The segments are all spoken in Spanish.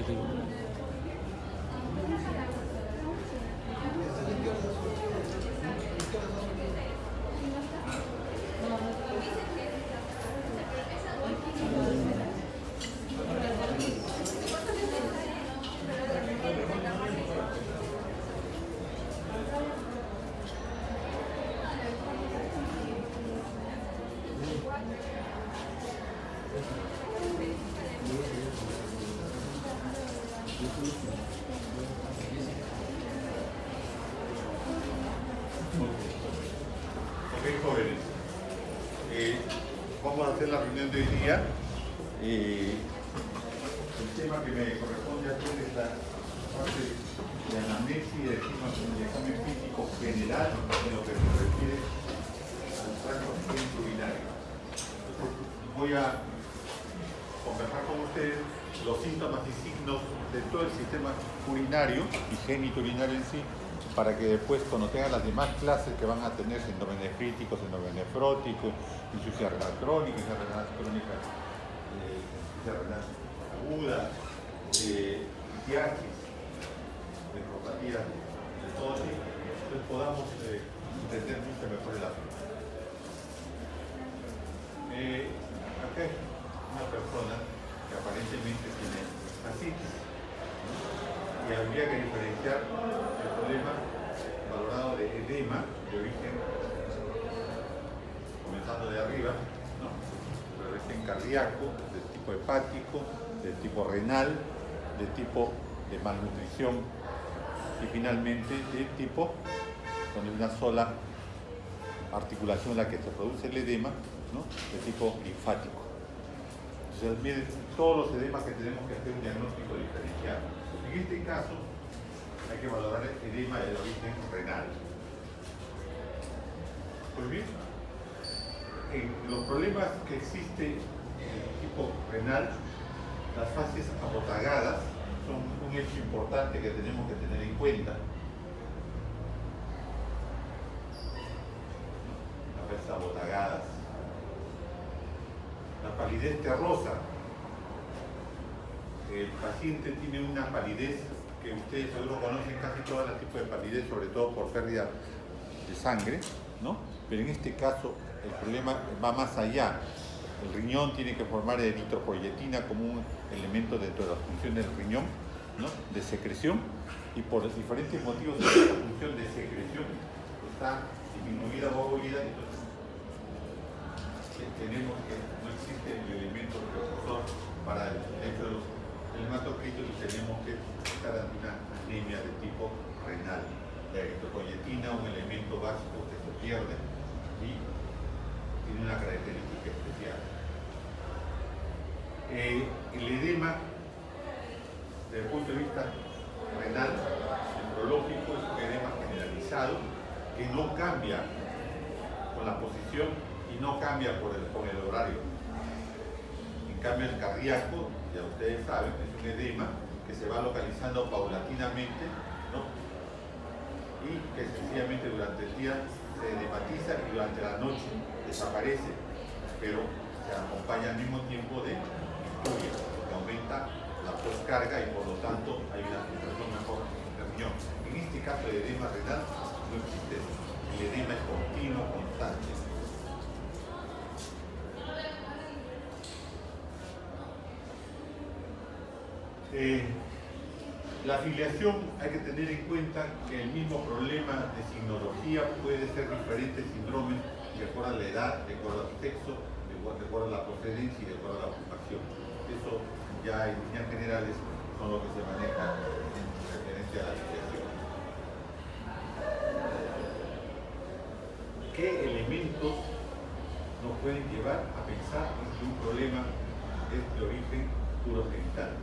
arriba. Ok, jóvenes, vamos a hacer la reunión de hoy día. El tema que me corresponde hacer es la parte de anamnesis y del examen físico general en lo que se refiere al tracto urinario. Entonces, voy a conversar con ustedes los síntomas y signos de todo el sistema urinario y genitourinario en sí, para que después, cuando tengan las demás clases que van a tener, síndrome nefrítico, síndrome nefrótico, insuficiencia renal crónica, insuficiencia renal aguda, litiasis, nefropatía de todo tipo, entonces podamos entender mucho mejor el asunto. Acá hay una persona que aparentemente tiene fascitis, y habría que diferenciar el problema valorado de edema de origen, comenzando de arriba, ¿no?, de origen cardíaco, de tipo hepático, de tipo renal, de tipo de malnutrición y finalmente de tipo con una sola articulación en la que se produce el edema, ¿no?, de tipo linfático. Entonces, miren todos los edemas que tenemos que hacer un diagnóstico diferenciado. En este caso, hay que valorar el edema de origen renal. Pues bien, los problemas que existen en el tipo renal, las fases abotagadas son un hecho importante que tenemos que tener en cuenta. Las fases abotagadas. La palidez terrosa. El paciente tiene una palidez que ustedes seguro conocen, casi todos los tipos de palidez, sobre todo por pérdida de sangre, ¿no? Pero en este caso el problema va más allá. El riñón tiene que formar eritropoyetina como un elemento dentro de la función del riñón, ¿no?, de secreción, y por diferentes motivos esta función de secreción está disminuida o abolida, entonces tenemos que no existe el elemento precursor para dentro de los hematocritos y tenemos que estar ante una anemia de tipo renal. La eritropoyetina, un elemento básico que se pierde y tiene una característica especial. El edema, desde el punto de vista renal, nefrológico, es un edema generalizado que no cambia con la posición y no cambia con el horario. En cambio, el cardíaco, ya ustedes saben, es un edema que se va localizando paulatinamente, ¿no?, y que sencillamente durante el día se edematiza y durante la noche desaparece, pero se acompaña al mismo tiempo de disturbios, que aumenta la poscarga y por lo tanto hay una filtración mejor del riñón. En este caso de edema renal no existe eso. El edema es continuo, constante. La afiliación, hay que tener en cuenta que el mismo problema de signología puede ser diferentes síndromes de acuerdo a la edad, de acuerdo al sexo, de acuerdo a la procedencia y de acuerdo a la ocupación. Eso ya en líneas generales son lo que se maneja en referencia a la afiliación. ¿Qué elementos nos pueden llevar a pensar que un problema es de origen urogenital?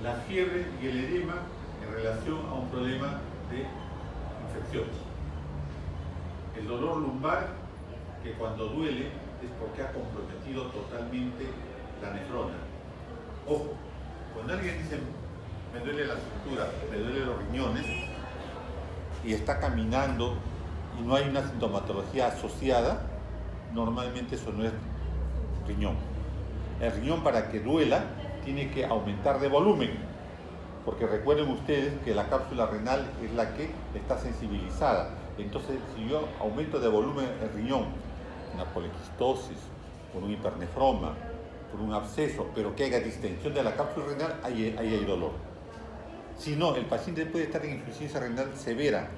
La fiebre y el edema en relación a un problema de infección. El dolor lumbar, que cuando duele es porque ha comprometido totalmente la nefrona. Ojo, cuando alguien dice me duele la cintura, me duele los riñones, y está caminando y no hay una sintomatología asociada, normalmente eso no es riñón. El riñón, para que duela, tiene que aumentar de volumen, porque recuerden ustedes que la cápsula renal es la que está sensibilizada. Entonces, si yo aumento de volumen el riñón, una poliquistosis, por un hipernefroma, por un absceso, pero que haya distensión de la cápsula renal, ahí hay dolor. Si no, el paciente puede estar en insuficiencia renal severa,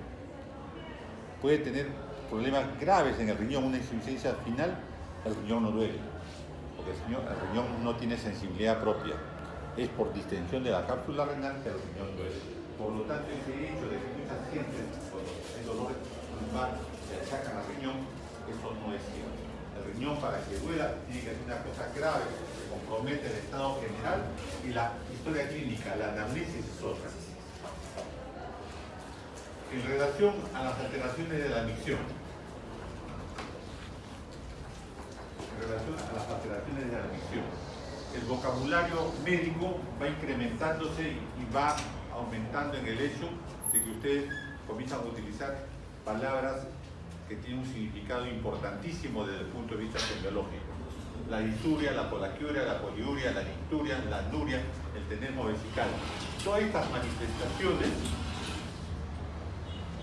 puede tener problemas graves en el riñón, una insuficiencia final, el riñón no duele, porque el riñón no tiene sensibilidad propia. Es por distensión de la cápsula renal que el riñón duele. Por lo tanto, ese hecho de que muchas gentes, cuando hay dolores lumbares, se achacan al riñón, eso no es cierto. El riñón, para que duela, tiene que ser una cosa grave, que compromete el estado general, y la historia clínica, la anamnesis es otra. En relación a las alteraciones de la micción, el vocabulario médico va incrementándose y va aumentando en el hecho de que ustedes comienzan a utilizar palabras que tienen un significado importantísimo desde el punto de vista semiológico. La disuria, la polaquiuria, la poliuria, la nicturia, la anuria, el tenesmo vesical. Todas estas manifestaciones,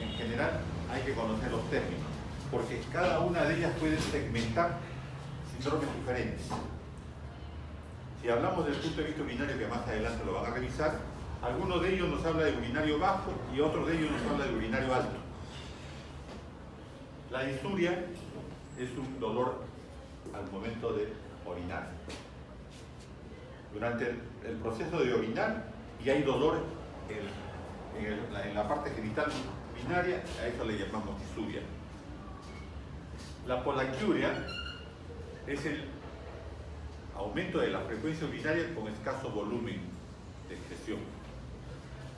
en general, hay que conocer los términos, porque cada una de ellas puede segmentar síndromes diferentes. Si hablamos del punto de vista urinario, que más adelante lo van a revisar, algunos de ellos nos habla de urinario bajo y otros de ellos nos habla de urinario alto. La disuria es un dolor al momento de orinar. Durante el proceso de orinar, y hay dolor en la parte genital urinaria, a eso le llamamos disuria. La polaquiuria es el aumento de la frecuencia urinaria con escaso volumen de excreción.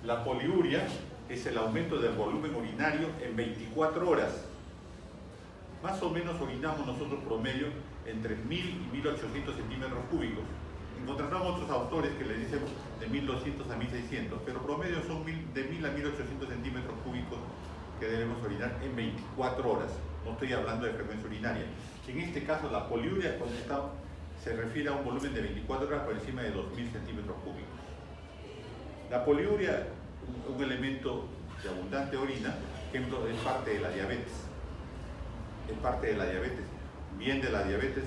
La poliuria es el aumento del volumen urinario en 24 horas. Más o menos orinamos nosotros promedio entre 1000 y 1800 centímetros cúbicos. Encontramos otros autores que le dicen de 1200 a 1600, pero promedio son de 1000 a 1800 centímetros cúbicos que debemos orinar en 24 horas. No estoy hablando de frecuencia urinaria. En este caso, la poliuria se refiere a un volumen de 24 horas por encima de 2000 centímetros cúbicos. La poliuria, un elemento de abundante orina, ejemplo, es parte de la diabetes. Es parte de la diabetes, bien de la diabetes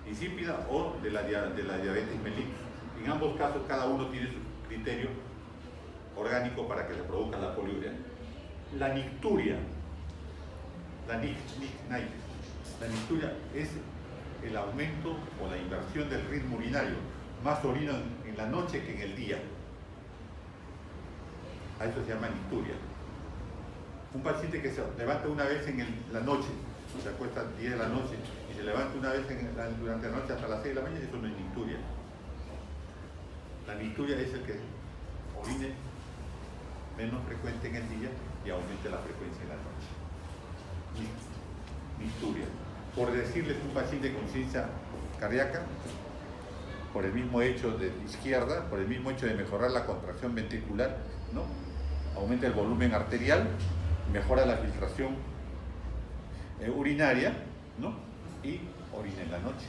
insípida o de la diabetes mellitus. En ambos casos, cada uno tiene su criterio orgánico para que se produzca la poliuria. La nicturia, la nicturia es el aumento o la inversión del ritmo urinario. Más orina en la noche que en el día. A eso se llama nicturia. Un paciente que se levanta una vez en la noche, se acuesta a 10 de la noche y se levanta una vez durante la noche hasta las 6 de la mañana, eso no es nicturia. La nicturia es el que orine menos frecuente en el día y aumente la frecuencia en la noche. Nicturia. Por decirles, un paciente con insuficiencia cardíaca, por el mismo hecho de izquierda, por el mismo hecho de mejorar la contracción ventricular, ¿no? Aumenta el volumen arterial, mejora la filtración urinaria, ¿no? Y orina en la noche,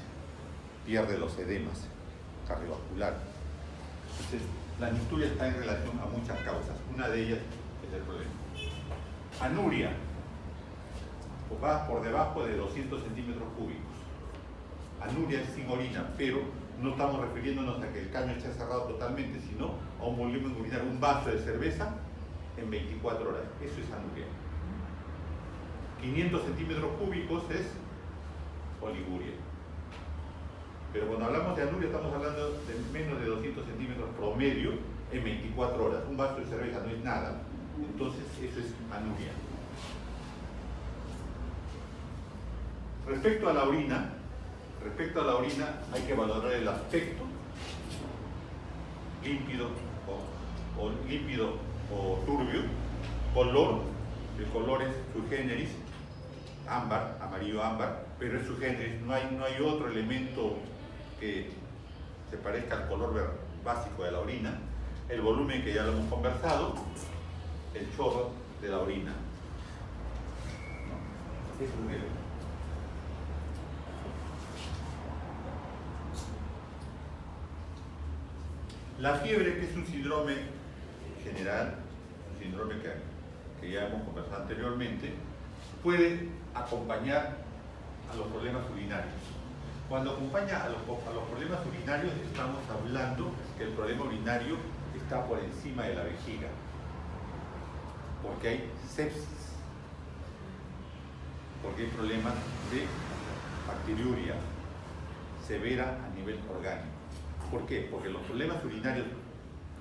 pierde los edemas cardiovasculares. Entonces, la nicturia está en relación a muchas causas. Una de ellas es el problema. Anuria, va por debajo de 200 centímetros cúbicos. Anuria es sin orina, pero no estamos refiriéndonos a que el caño esté cerrado totalmente, sino a un volumen urinario, un vaso de cerveza en 24 horas. Eso es anuria. 500 centímetros cúbicos es oliguria. Pero cuando hablamos de anuria estamos hablando de menos de 200 centímetros promedio en 24 horas. Un vaso de cerveza no es nada. Entonces eso es anuria. Respecto a la orina hay que valorar el aspecto límpido o turbio, color, el color es sui generis, ámbar, amarillo ámbar, pero es sui generis, no hay otro elemento que se parezca al color básico de la orina, el volumen que ya lo hemos conversado, el chorro de la orina. ¿No? Es un elemento. La fiebre, que es un síndrome general, un síndrome que ya hemos conversado anteriormente, puede acompañar a los problemas urinarios. Cuando acompaña a los problemas urinarios, estamos hablando que el problema urinario está por encima de la vejiga, porque hay sepsis, porque hay problemas de bacteriuria severa a nivel orgánico. ¿Por qué? Porque los problemas urinarios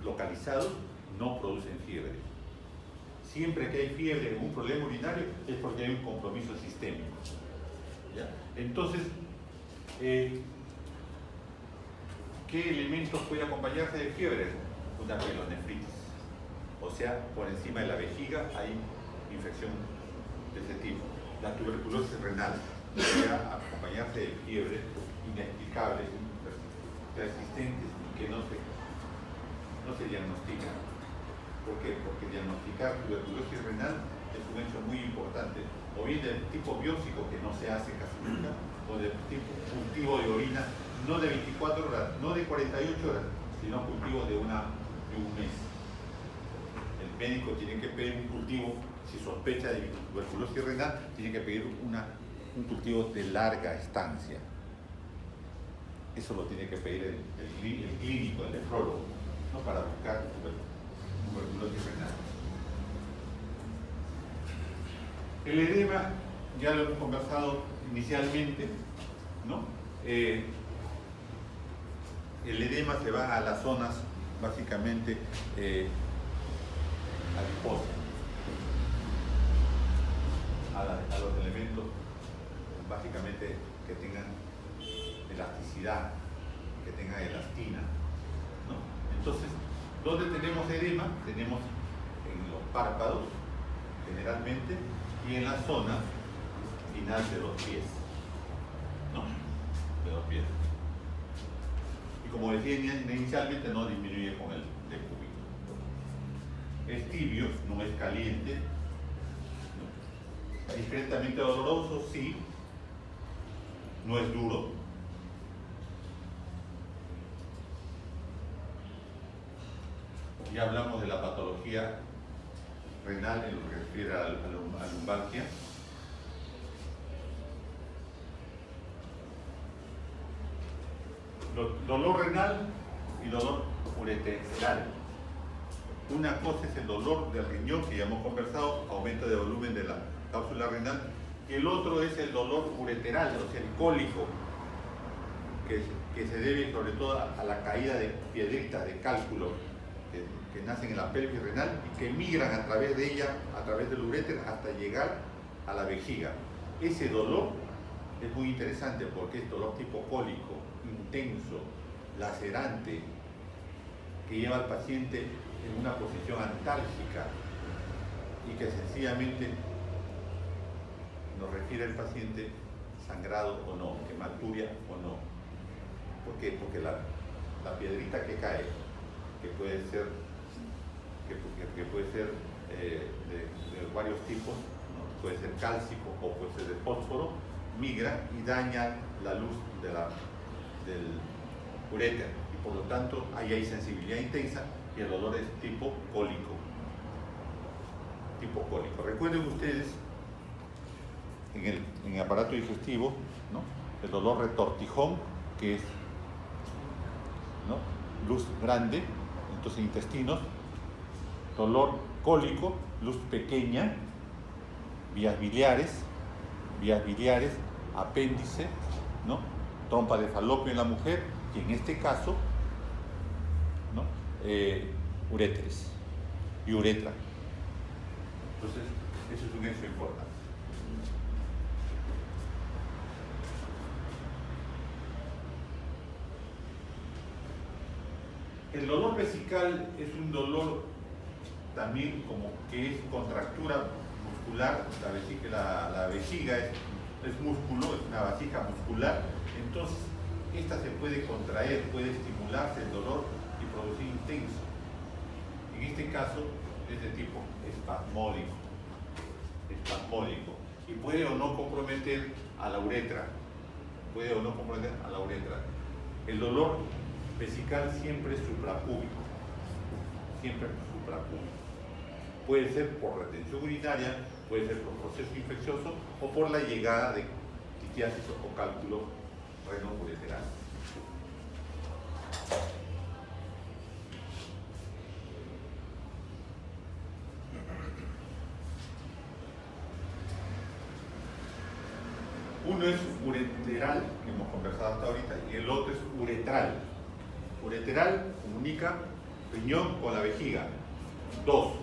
localizados no producen fiebre. Siempre que hay fiebre en un problema urinario es porque hay un compromiso sistémico. ¿Ya? Entonces, ¿qué elementos puede acompañarse de fiebre? Una pielonefritis. O sea, por encima de la vejiga hay infección de ese tipo. La tuberculosis renal puede acompañarse de fiebre inexplicables, persistentes y que no se diagnostican. ¿Por qué? Porque diagnosticar tuberculosis renal es un hecho muy importante, o bien del tipo biópsico, que no se hace casi nunca, o del tipo cultivo de orina, no de 24 horas, no de 48 horas, sino cultivo de un mes. El médico tiene que pedir un cultivo, si sospecha de tuberculosis renal, tiene que pedir un cultivo de larga estancia. Eso lo tiene que pedir el clínico, el nefrólogo, ¿no? Para buscar tuberculosis renal. El edema, ya lo hemos conversado inicialmente, ¿no? El edema se va a las zonas básicamente adiposas, a los elementos básicamente que tengan elasticidad, que tengan elastina, ¿no? Entonces, ¿dónde tenemos edema? Tenemos en los párpados, generalmente, y en la zona final de los pies, ¿no? De los pies. Y como decía inicialmente, no disminuye con el decúbito. Es tibio, no es caliente, ¿no? Discretamente doloroso, sí. No es duro. Ya hablamos de la patología renal en lo que refiere a lumbalgia. Dolor renal y dolor ureteral. Una cosa es el dolor del riñón, que ya hemos conversado, aumento de volumen de la cápsula renal, y el otro es el dolor ureteral, o sea, el cólico, que se debe sobre todo a la caída de piedritas de cálculo que nacen en la pelvis renal y que migran a través de ella, a través del uréter, hasta llegar a la vejiga. Ese dolor es muy interesante porque es dolor tipo cólico, intenso, lacerante, que lleva al paciente en una posición antálgica y que sencillamente nos refiere al paciente sangrado o no, hematuria o no. ¿Por qué? Porque la piedrita que cae, que puede ser de varios tipos, ¿no? Puede ser cálcico o puede ser de fósforo, migra y daña la luz del uréter, y por lo tanto ahí hay sensibilidad intensa y el dolor es tipo cólico. Recuerden ustedes en el aparato digestivo, ¿no? El dolor retortijón, que es, ¿no? Luz grande, entonces intestinos, dolor cólico, luz pequeña, vías biliares, apéndice, ¿no? Trompa de falopio en la mujer, y en este caso, ¿no? Uréteres y uretra. Entonces, eso es un hecho importante. El dolor vesical es un dolor también como que es contractura muscular. La vejiga es músculo, es una vasija muscular, entonces esta se puede contraer, puede estimularse el dolor y producir intenso. En este caso es de tipo espasmódico, y puede o no comprometer a la uretra, El dolor vesical siempre suprapúbico. Siempre suprapúbico. Puede ser por retención urinaria, puede ser por proceso infeccioso o por la llegada de litiasis o cálculo renoureteral. Uno es ureteral, que hemos conversado hasta ahorita, y el otro es uretral. Ureteral comunica riñón con la vejiga. 2.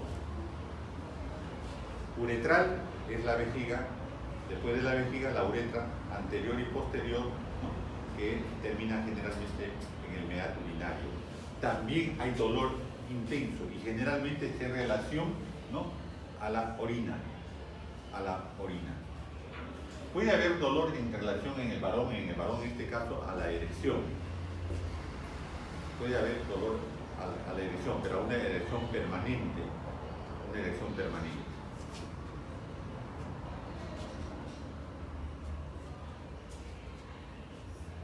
Uretral es la vejiga, después de la vejiga la uretra anterior y posterior, ¿no?, que termina generalmente en el meato urinario. También hay dolor intenso y generalmente está en relación, ¿no?, a la orina. Puede haber dolor en relación en el varón en este caso a la erección. Puede haber dolor a la erección, pero a una erección permanente.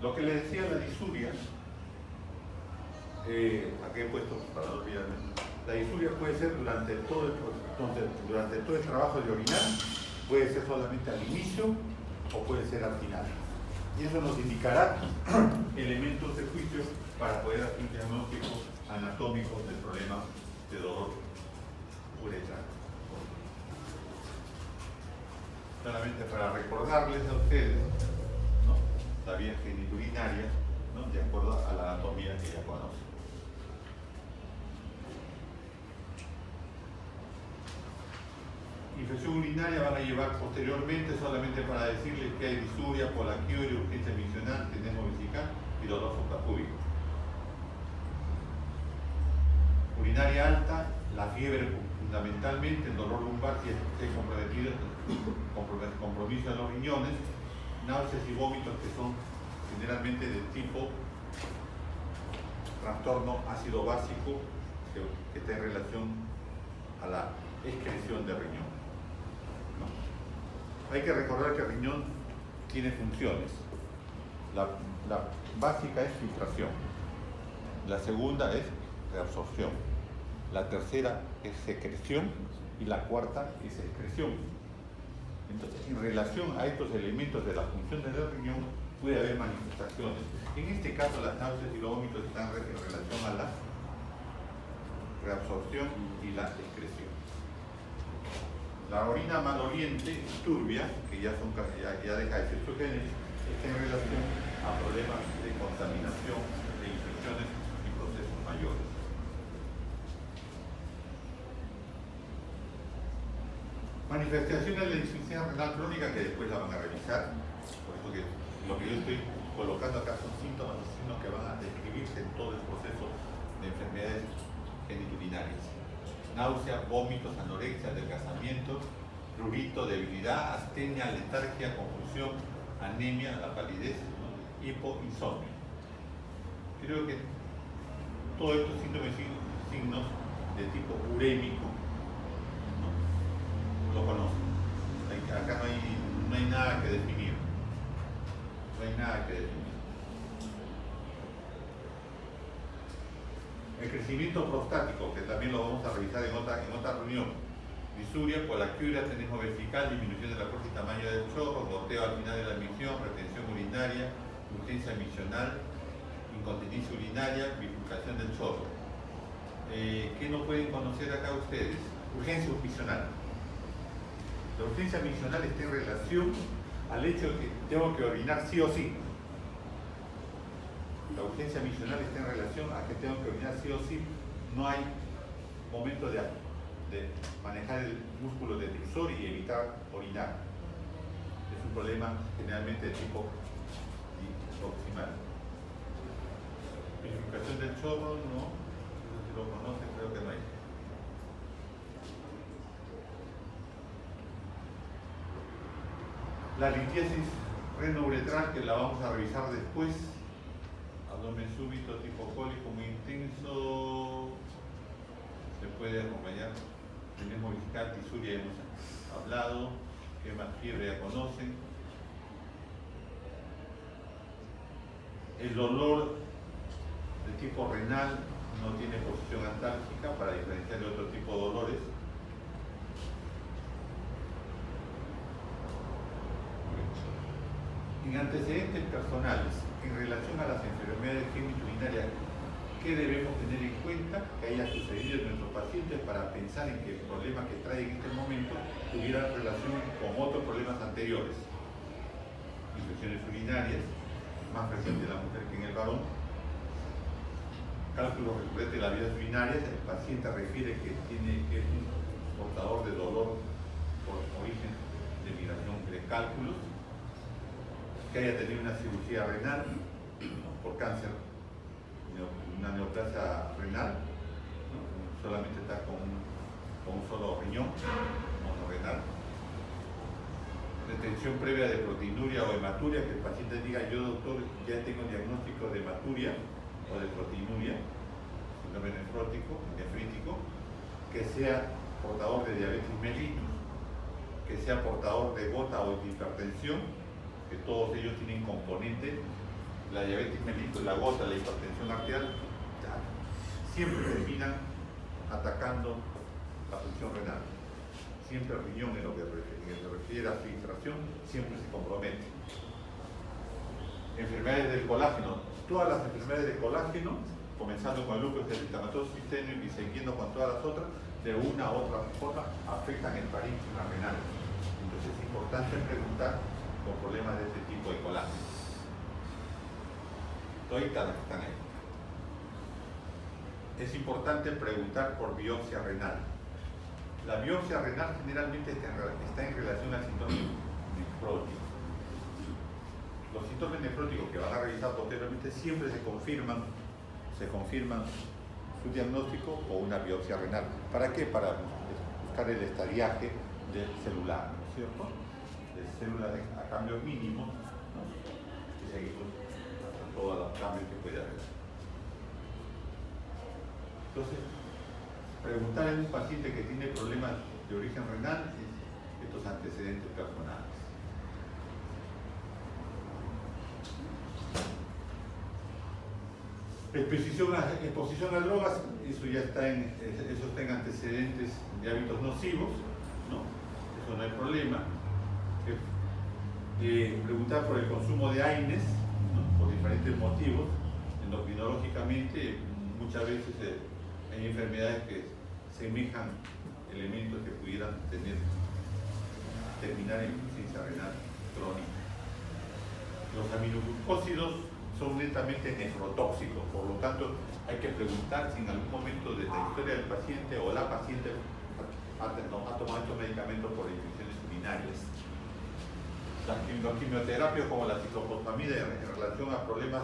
Lo que les decía la disuria, aquí he puesto para no olvidarme, la disuria puede ser durante todo el trabajo de orinar, puede ser solamente al inicio o puede ser al final. Y eso nos indicará elementos de juicio para poder hacer un diagnóstico anatómico del problema de dolor uretral. Solamente para recordarles a ustedes, ¿no?, la vía geniturinaria, ¿no?, de acuerdo a la anatomía que ya conocen. Infección urinaria van a llevar posteriormente solamente para decirles que hay disuria, polaquiuria, urgencia miccional, tenemos vesical y dolor suprapúbico. Urinaria alta, la fiebre fundamentalmente, el dolor lumbar si es comprometido, compromiso de los riñones, náuseas y vómitos que son generalmente del tipo trastorno ácido básico que está en relación a la excreción de riñón. Hay que recordar que el riñón tiene funciones. La básica es filtración, la segunda es reabsorción, la tercera es secreción y la cuarta es excreción. Entonces, en relación a estos elementos de la función del riñón puede haber manifestaciones. En este caso, las náuseas y los vómitos están en relación a la reabsorción y la excreción. La orina maloliente, turbia, que ya deja de ser sugénesis, está en relación a problemas de contaminación, de infecciones y procesos mayores. Manifestaciones de la insuficiencia renal crónica que después la van a revisar, por eso que lo que yo estoy colocando acá son síntomas y signos que van a describirse en todo el proceso de enfermedades geniturinarias. Náusea, vómitos, anorexia, adelgazamiento, prurito, debilidad, astenia, letargia, confusión, anemia, la palidez, ¿no?, hipoinsomnio. Creo que todos estos síntomas y signos de tipo urémico, ¿no?, lo conocen. Acá no hay nada que definir. El crecimiento prostático, que también lo vamos a revisar en otra reunión. Disuria, polaquiuria, tenesmo vesical, disminución de la fuerza y tamaño del chorro, goteo al final de la micción, retención urinaria, urgencia miccional, incontinencia urinaria, bifurcación del chorro. ¿Qué no pueden conocer acá ustedes? Urgencia miccional. La urgencia miccional está en relación al hecho de que tengo que orinar sí o sí. La urgencia miccional está en relación a que tengo que orinar sí o sí. No hay momento de manejar el músculo detrusor y evitar orinar. Es un problema generalmente de tipo proximal. Bifurcación del chorro, no. No sé si lo conocen, creo que no hay. La litiasis renouretral, que la vamos a revisar después. Abdomen súbito, tipo cólico muy intenso, se puede acompañar tenesmo vesical, disuria, hemos hablado, quema, fiebre, ya conocen. El dolor de tipo renal no tiene posición antálgica para diferenciar de otro tipo de dolores. En antecedentes personales, en relación a las enfermedades genitourinarias, ¿qué debemos tener en cuenta que haya sucedido en nuestros pacientes para pensar en que el problema que trae en este momento tuviera relación con otros problemas anteriores? Infecciones urinarias, más frecuente en la mujer que en el varón. Cálculos recurrentes de las vías urinarias, el paciente refiere que es un portador de dolor por origen de migración de cálculos, que haya tenido una cirugía renal por cáncer, una neoplasia renal, ¿no? Solamente está con un solo riñón, monorrenal. Detención previa de proteinuria o hematuria, que el paciente diga: yo, doctor, ya tengo diagnóstico de hematuria o de proteinuria, síndrome nefrítico, que sea portador de diabetes mellitus, que sea portador de gota o de hipertensión, que todos ellos tienen componentes. La diabetes mellitus, la gota, la hipertensión arterial, siempre terminan atacando la función renal. Siempre el riñón, en lo que se refiere a filtración, siempre se compromete. Enfermedades del colágeno. Todas las enfermedades de colágeno, comenzando con el lúpus eritematoso sistémico y siguiendo con todas las otras, de una u otra forma afectan el parénquima renal. Entonces es importante preguntar por problemas de este tipo de colágeno. Toditas las que están ahí. Es importante preguntar por biopsia renal. La biopsia renal generalmente está en relación al síndrome nefrótico. Los síntomas nefróticos que van a revisar posteriormente siempre se confirman su diagnóstico o una biopsia renal. ¿Para qué? Para buscar el estadiaje del celular, ¿no es cierto? De células a cambios mínimos, ¿no? Y seguimos todos los cambios que puede haber. Entonces, preguntar en un paciente que tiene problemas de origen renal estos antecedentes personales. Exposición a drogas, eso ya está en antecedentes de hábitos nocivos, ¿no? Eso no hay problema. Preguntar por el consumo de AINES, ¿no? Por diferentes motivos. Endocrinológicamente, muchas veces hay enfermedades que semejan elementos que pudieran terminar en insuficiencia renal crónica. Los aminoglucósidos son netamente nefrotóxicos, por lo tanto hay que preguntar si en algún momento de la historia del paciente o la paciente ha tomado estos medicamentos por infecciones urinarias. Las quimioterapias como la ciclofosfamida en relación a problemas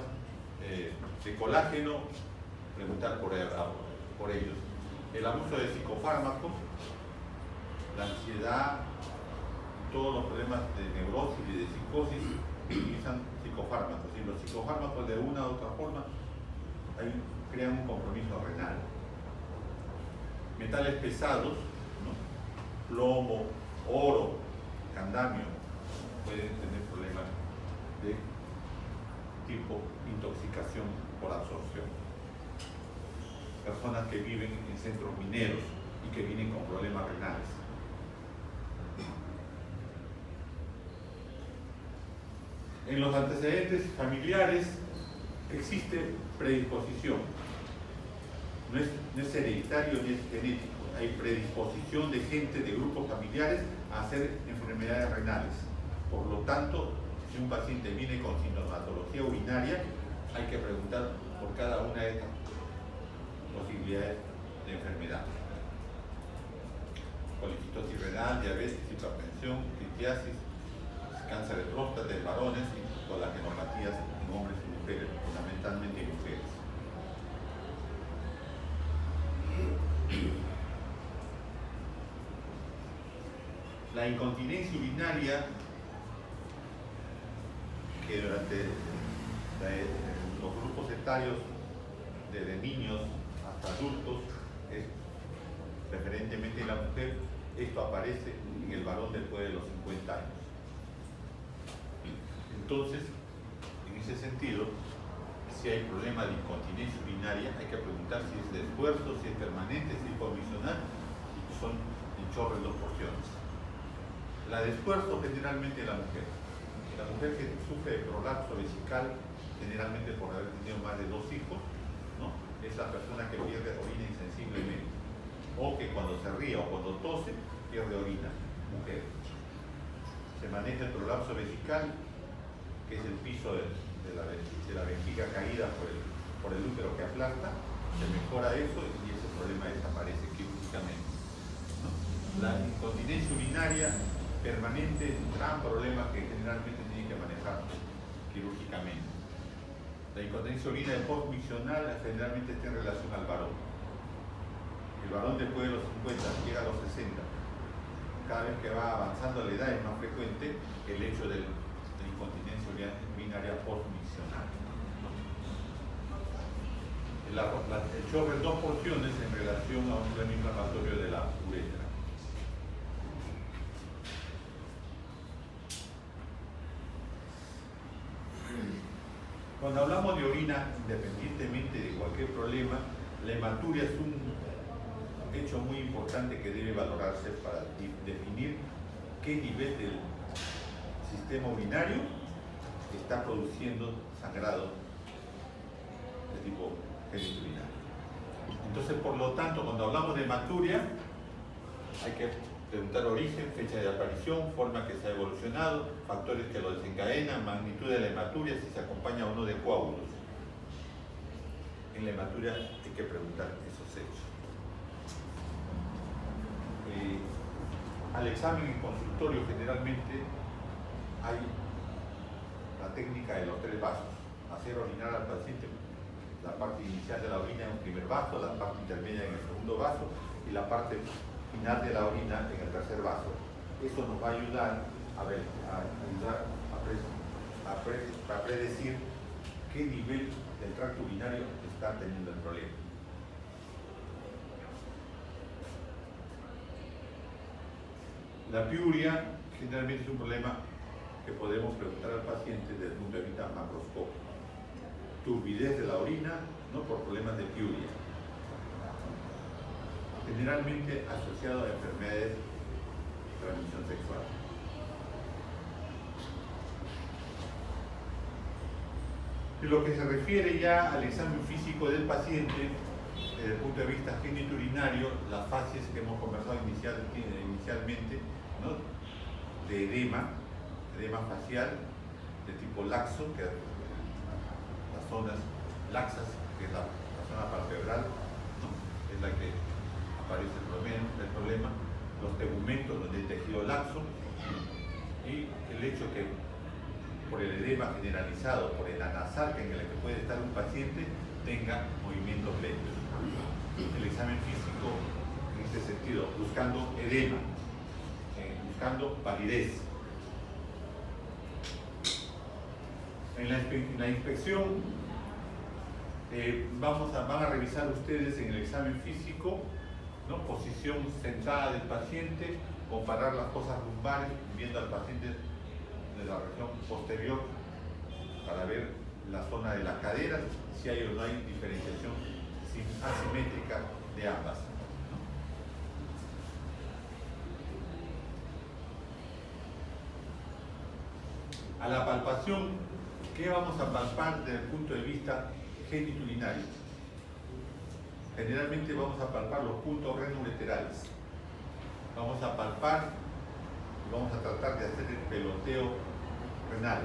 de colágeno, preguntar por ellos. El abuso de psicofármacos, la ansiedad, todos los problemas de neurosis y de psicosis utilizan psicofármacos, y los psicofármacos de una u otra forma crean un compromiso renal. Metales pesados, ¿no? Plomo, oro, candamio, pueden tener problemas de tipo intoxicación por absorción. Personas que viven en centros mineros y que vienen con problemas renales. En los antecedentes familiares existe predisposición. No es hereditario ni es genético. Hay predisposición de gente de grupos familiares a hacer enfermedades renales. Por lo tanto, si un paciente viene con sintomatología urinaria, hay que preguntar por cada una de estas posibilidades de enfermedad. Policitosis renal, diabetes, hipertensión, litiasis, cáncer de próstata en varones y colagenopatías en hombres y mujeres, fundamentalmente en mujeres. La incontinencia urinaria, que durante los grupos etarios desde niños hasta adultos, es preferentemente en la mujer, esto aparece en el varón después de los 50 años. Entonces, en ese sentido, si hay problema de incontinencia urinaria, hay que preguntar si es de esfuerzo, si es permanente, si es condicional, y son en chorro en dos porciones. La de esfuerzo generalmente la mujer. La mujer que sufre de prolapso vesical, generalmente por haber tenido más de 2 hijos, ¿no? Es la persona que pierde orina insensiblemente, o que cuando se ríe o cuando tose, pierde orina, mujer. Se maneja el prolapso vesical, que es el piso de la vejiga caída por el útero que aplasta, se mejora eso y ese problema desaparece quirúrgicamente, ¿no? La incontinencia urinaria permanente es un gran problema que generalmente tiene que manejar quirúrgicamente. La incontinencia urinaria postmiccional generalmente está en relación al varón. El varón después de los 50 llega a los 60. Cada vez que va avanzando la edad es más frecuente el hecho de la incontinencia urinaria postmiccional. El chorro en 2 porciones en relación a un problema inflamatorio de la uretra. Cuando hablamos de orina, independientemente de cualquier problema, la hematuria es un hecho muy importante que debe valorarse para definir qué nivel del sistema urinario está produciendo sangrado de tipo genitourinario. Entonces, por lo tanto, cuando hablamos de hematuria, hay que preguntar origen, fecha de aparición, forma que se ha evolucionado, factores que lo desencadenan, magnitud de la hematuria, si se acompaña o no de coágulos. En la hematuria hay que preguntar esos hechos. Al examen en consultorio generalmente hay la técnica de los 3 vasos: hacer orinar al paciente la parte inicial de la orina en un primer vaso, la parte intermedia en el segundo vaso y la parte final de la orina en el tercer vaso. Eso nos va a ayudar a predecir qué nivel del tracto urinario está teniendo el problema. La piuria generalmente es un problema que podemos preguntar al paciente desde el punto de vista macroscópico. Turbidez de la orina, ¿no? Por problemas de piuria. Generalmente asociado a enfermedades de transmisión sexual. En lo que se refiere ya al examen físico del paciente, desde el punto de vista genitourinario, las fases que hemos conversado inicialmente, ¿no? De edema facial, de tipo laxo, que es las zonas laxas, que es la zona palpebral, ¿no? Es la que aparece el problema, los tegumentos donde hay tejido laxo, y el hecho que por el edema generalizado, por el anasal en el que puede estar un paciente, tenga movimientos lentos. El examen físico, en este sentido, buscando edema, buscando palidez. En la inspección van a revisar ustedes en el examen físico, ¿no? Posición sentada del paciente, comparar las fosas lumbares, viendo al paciente de la región posterior para ver la zona de las caderas, si hay o no hay diferenciación asimétrica de ambas. A la palpación, ¿qué vamos a palpar desde el punto de vista genitourinario? Generalmente vamos a palpar los puntos renoureterales. Vamos a palpar y vamos a tratar de hacer el peloteo renal.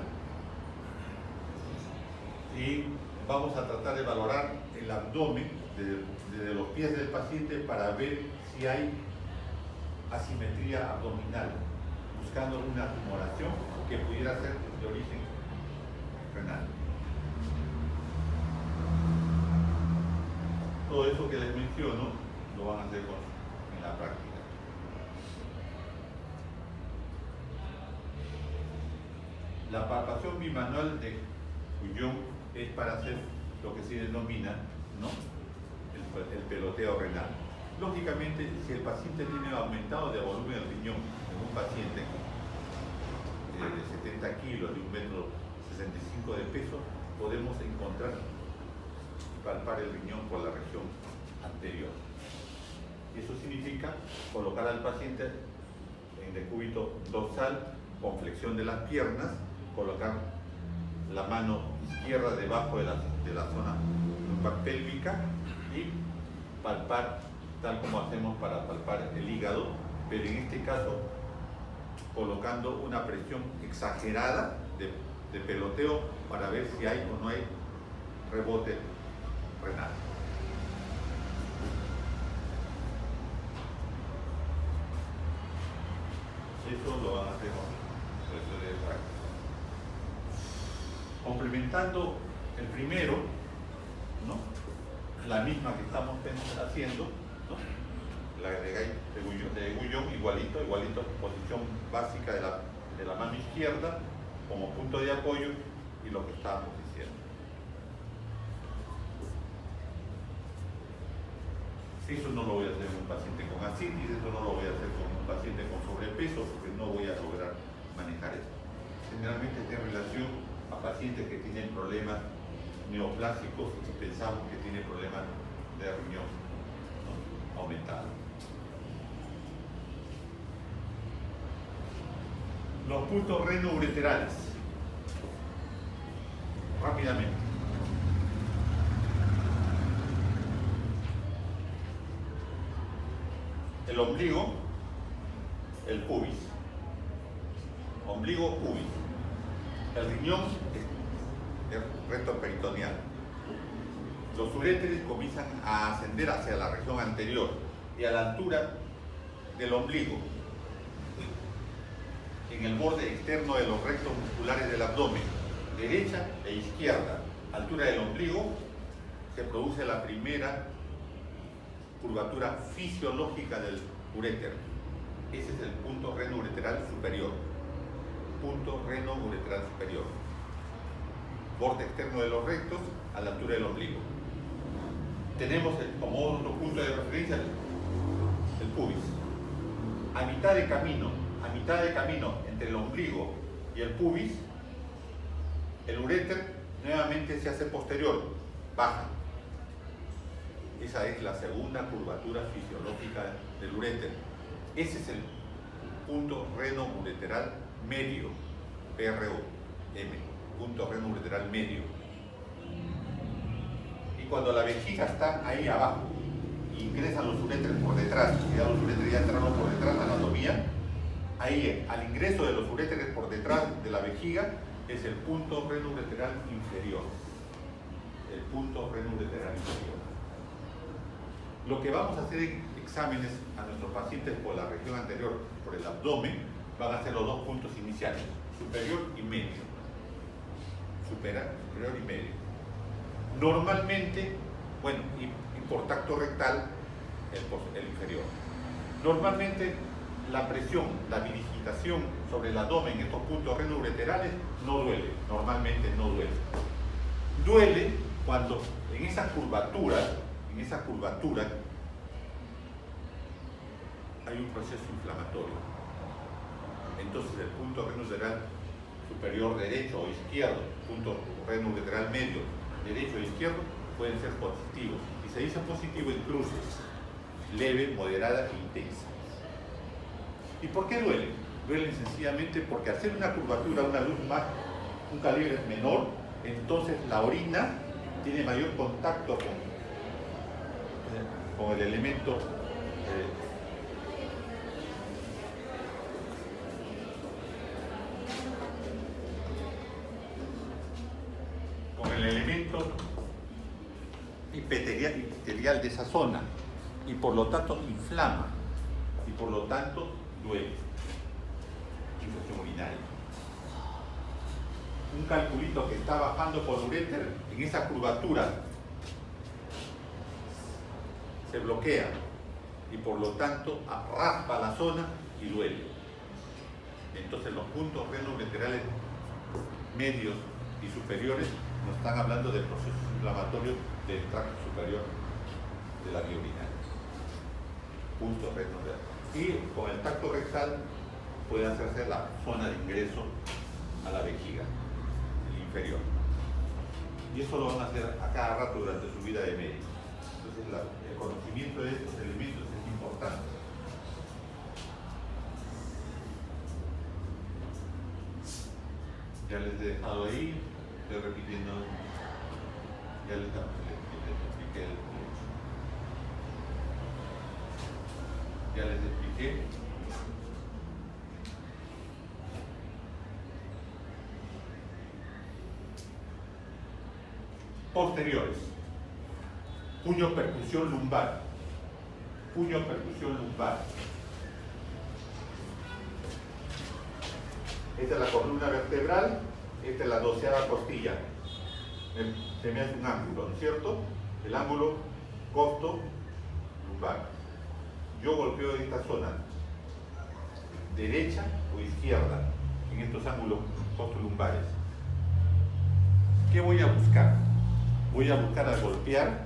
Y vamos a tratar de valorar el abdomen desde los pies del paciente para ver si hay asimetría abdominal, buscando una tumoración que pudiera ser de origen renal. Todo eso que les menciono lo van a hacer en la práctica. La palpación bimanual de Guyon es para hacer lo que se denomina, ¿no? el peloteo renal. Lógicamente, si el paciente tiene aumentado de volumen del riñón, en un paciente de 70 kilos, de 1,65 m de peso, podemos encontrar y palpar el riñón por la región anterior. Eso significa colocar al paciente en decúbito dorsal con flexión de las piernas, colocar la mano izquierda debajo de la zona lumbar pélvica y palpar tal como hacemos para palpar el hígado, pero en este caso colocando una presión exagerada de peloteo para ver si hay o no hay rebote renal. Eso lo van a hacer complementando el primero, ¿no? La misma que estamos haciendo, ¿no? La de Guyon, igualito, posición básica de la mano izquierda como punto de apoyo y lo que estábamos diciendo. Eso no lo voy a hacer con un paciente con ascitis, eso no lo voy a hacer con un paciente con sobrepeso porque no voy a lograr manejar esto. Generalmente está en relación a pacientes que tienen problemas neoplásicos y pensamos que tienen problemas de riñón, ¿no? Aumentado. Los puntos renoureterales. Rápidamente. El ombligo, el pubis. Ombligo, pubis. El riñón es el recto peritoneal. Los uréteres comienzan a ascender hacia la región anterior y a la altura del ombligo, en el borde externo de los rectos musculares del abdomen, derecha e izquierda, altura del ombligo, se produce la primera curvatura fisiológica del uréter. Ese es el punto renoureteral superior. Punto renoureteral superior. Borde externo de los rectos a la altura del ombligo. Tenemos como otro punto de referencia el pubis. A mitad de camino entre el ombligo y el pubis, el uréter nuevamente se hace posterior, baja. Esa es la segunda curvatura fisiológica del uréter. Ese es el punto renoureteral medio, PRO-M, punto renoureteral medio. Y cuando la vejiga está ahí abajo, ingresan los uréteres por detrás, ya los uréteres ya entraron por detrás, la anatomía, ahí al ingreso de los uréteres por detrás de la vejiga es el punto renoureteral inferior. El punto renoureteral inferior. Lo que vamos a hacer en exámenes a nuestros pacientes por la región anterior, por el abdomen, van a ser los dos puntos iniciales, superior y medio. Superior y medio. Normalmente, bueno, y por tacto rectal, el inferior. Normalmente la presión, la digitación sobre el abdomen en estos puntos renoureterales no duele, normalmente no duele. Duele cuando en esa curvatura hay un proceso inflamatorio. Entonces el punto renoureteral superior derecho o izquierdo, punto renoureteral medio, derecho o izquierdo, pueden ser positivos. Y se dice positivo en cruces, leve, moderada e intensa. ¿Y por qué duelen? Duelen sencillamente porque al ser una curvatura, una luz más, un calibre menor, entonces la orina tiene mayor contacto con el elemento epitelial de esa zona y por lo tanto inflama y por lo tanto duele. Infección urinaria. Un calculito que está bajando por uréter, en esa curvatura se bloquea y por lo tanto raspa la zona y duele. Entonces los puntos renoureterales medios y superiores nos están hablando del proceso inflamatorio del tracto superior de la vía urinaria. Puntos renoureterales. Y con el tacto rectal puede hacerse la zona de ingreso a la vejiga, el inferior. Y eso lo van a hacer a cada rato durante su vida de médico. Entonces el conocimiento de estos elementos es importante. Ya les he dejado ahí, estoy repitiendo, ya les expliqué ya les expliqué. Posteriores. Puño percusión lumbar. Puño percusión lumbar. Esta es la columna vertebral, esta es la 12ª costilla. Se me hace un ángulo, ¿no es cierto? El ángulo costo lumbar. Yo golpeo en esta zona, derecha o izquierda, en estos ángulos costolumbares. ¿Qué voy a buscar? Voy a buscar al golpear,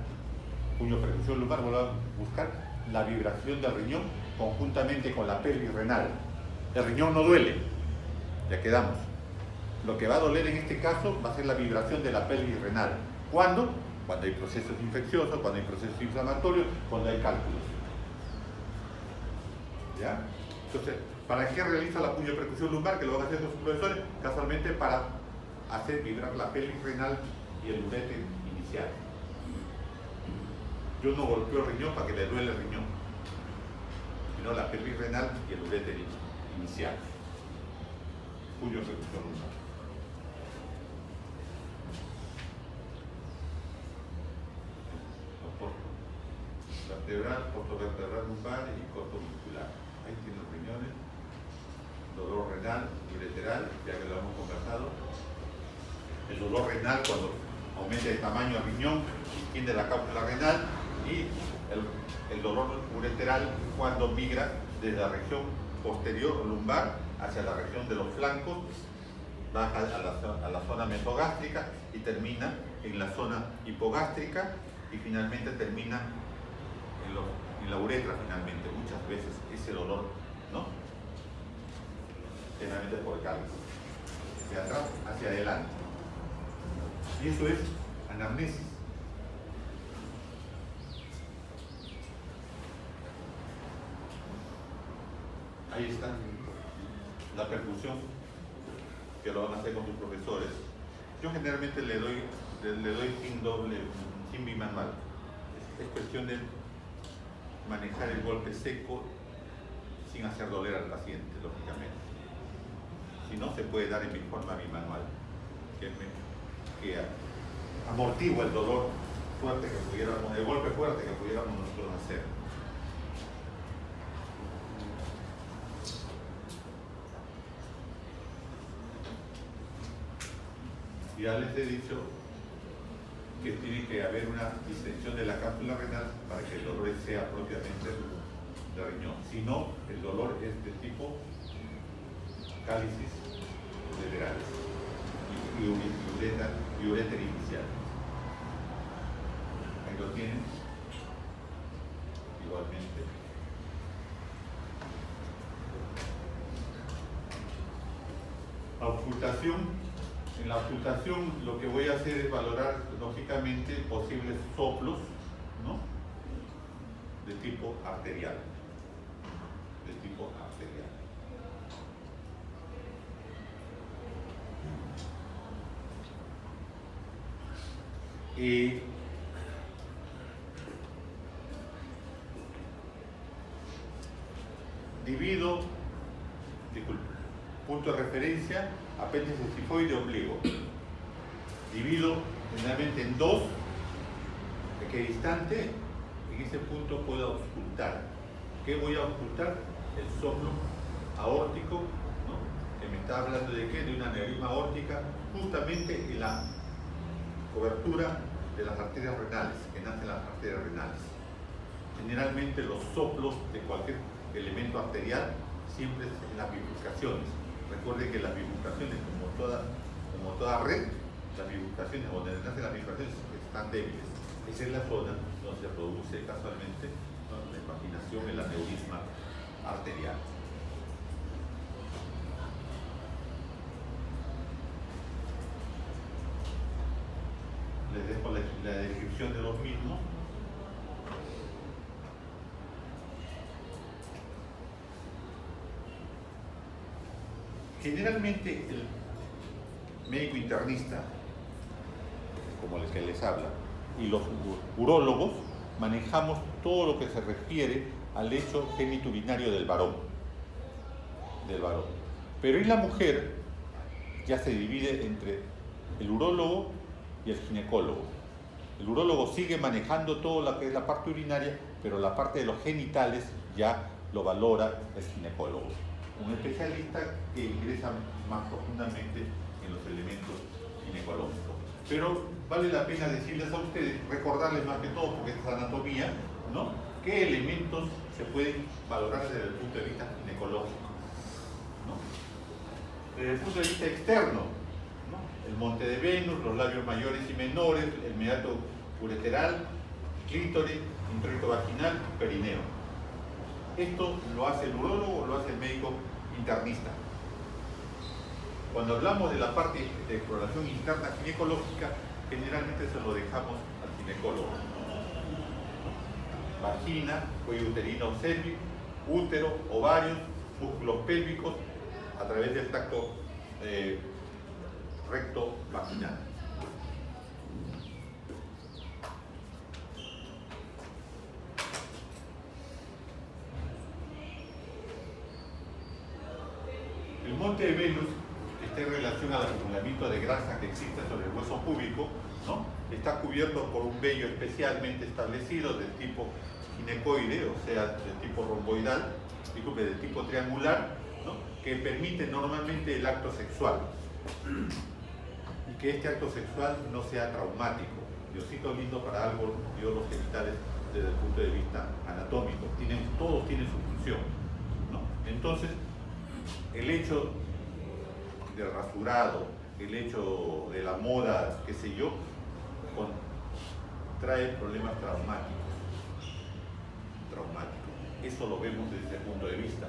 puño percusión lumbar, voy a buscar la vibración del riñón conjuntamente con la pelvis renal. El riñón no duele. Ya quedamos. Lo que va a doler en este caso va a ser la vibración de la pelvis renal. ¿Cuándo? Cuando hay procesos infecciosos, cuando hay procesos inflamatorios, cuando hay cálculos. ¿Ya? Entonces, ¿para qué realiza la puño percusión lumbar? Que lo van a hacer los profesores, casualmente para hacer vibrar la pelvis renal y el ureter inicial. Yo no golpeo el riñón para que le duele el riñón, sino la pelvis renal y el ureter inicial. Puño percusión lumbar. Vertebral, portovertebral lumbar y corto muscular. Ahí tienen los riñones. Dolor renal y ureteral, ya que lo hemos conversado. El dolor renal cuando aumenta el tamaño del riñón, extiende la cápsula renal, y el dolor ureteral cuando migra desde la región posterior o lumbar hacia la región de los flancos, baja a la zona mesogástrica y termina en la zona hipogástrica y finalmente termina en la uretra finalmente. Muchas veces ese dolor, ¿no? Generalmente por cálculo, de atrás hacia adelante. Y eso es anamnesis. Ahí está la percusión que lo van a hacer con sus profesores. Yo generalmente le doy sin bimanual. Es cuestión de manejar el golpe seco sin hacer doler al paciente, lógicamente. Si no, se puede dar en mi forma bimanual, que amortigua el dolor fuerte que pudiéramos, el golpe fuerte que pudiéramos nosotros hacer. Ya les he dicho que tiene que haber una distensión de la cápsula renal para que el dolor sea propiamente de riñón. Si no, el dolor es de tipo cálices ureterales y ureter inicial. Ahí lo tienen, igualmente. Auscultación. En la auscultación lo que voy a hacer es valorar lógicamente posibles soplos, ¿no? De tipo arterial. De tipo arterial. Divido, disculpe, punto de referencia, apéndice sifoide ombligo. Divido generalmente en dos, equidistante. En ese punto puedo auscultar. ¿Qué voy a auscultar? El soplo aórtico, ¿no? Que me está hablando de qué, de una aneurisma aórtica, justamente en la cobertura de las arterias renales, que nacen las arterias renales. Generalmente los soplos de cualquier elemento arterial siempre es en las bifurcaciones. Recuerde que las bifurcaciones, como toda red, las bifurcaciones, donde nacen las bifurcaciones están débiles. Esa es la zona donde se produce casualmente, ¿no?, la impaginación, el aneurisma arterial. descripción de los mismos. Generalmente el médico internista, como el que les habla, y los urólogos manejamos todo lo que se refiere al hecho geniturinario del varón. Pero en la mujer ya se divide entre el urólogo y el ginecólogo. El urólogo sigue manejando todo lo que es la parte urinaria, pero la parte de los genitales ya lo valora el ginecólogo. Un especialista que ingresa más profundamente en los elementos ginecológicos. Pero vale la pena decirles a ustedes, recordarles más que todo, porque esta es anatomía, ¿no?, qué elementos se pueden valorar desde el punto de vista ginecológico, ¿no? Desde el punto de vista externo, ¿no?, el monte de Venus, los labios mayores y menores, el meato ureteral, clítoris, introito vaginal, perineo. Esto lo hace el urólogo o lo hace el médico internista. Cuando hablamos de la parte de exploración interna ginecológica, generalmente se lo dejamos al ginecólogo. Vagina, cuello uterino célvico, útero, ovarios, músculos pélvicos, a través del tracto recto vaginal. El monte de Venus está en relación al acumulamiento de grasa que existe sobre el hueso púbico, ¿no? Está cubierto por un vello especialmente establecido del tipo ginecoide, o sea, del tipo romboidal, del tipo triangular, ¿no?, que permite normalmente el acto sexual y que este acto sexual no sea traumático. Diosito lindo para algo dio los genitales desde el punto de vista anatómico, todos tienen su función, ¿no? Entonces, el hecho del rasurado, el hecho de la moda, qué sé yo, trae problemas traumáticos. Eso lo vemos desde ese punto de vista.